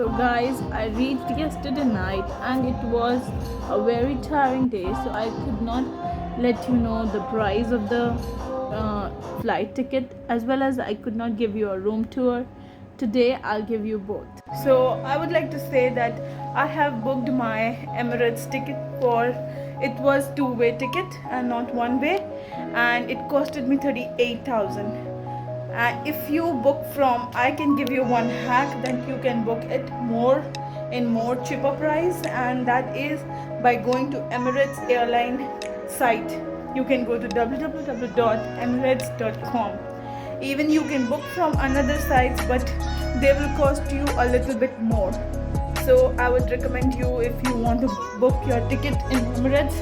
So guys, I reached yesterday night and it was a very tiring day, so I could not let you know the price of the flight ticket, as well as I could not give you a room tour. Today I'll give you both. So I would like to say that I have booked my Emirates ticket for, it was two-way ticket and not one way, and it costed me 38,000. If you book from, I can give you one hack that you can book it more in more cheaper price, and that is by going to Emirates airline site. You can go to www.emirates.com. Even you can book from another sites, but they will cost you a little bit more. So I would recommend you, if you want to book your ticket in Emirates,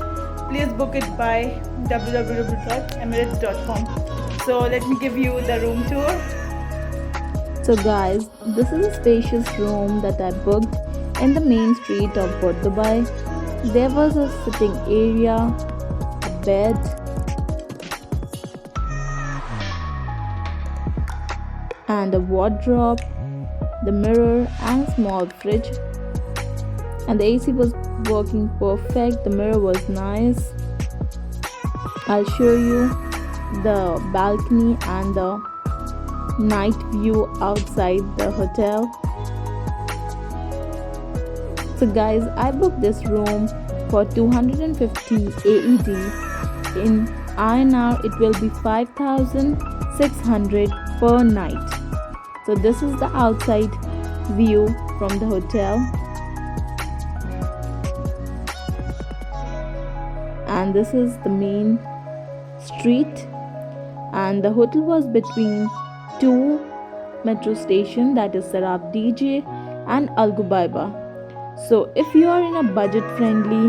please book it by www.emirates.com. So let me give you the room tour. So guys, this is a spacious room that I booked in the main street of Port Dubai. There was a sitting area, a bed, and a wardrobe, the mirror and a small fridge. And the AC was working perfect, the mirror was nice. I'll show you the balcony and the night view outside the hotel. So guys, I booked this room for 250 AED. In INR it will be 5,600 per night. So this is the outside view from the hotel, and this is the main street, and the hotel was between two metro stations, that is Sarab DJ and Al Gubaiba. So if you are in a budget friendly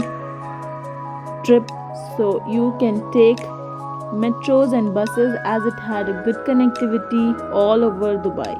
trip, so you can take metros and buses, as it had a good connectivity all over Dubai.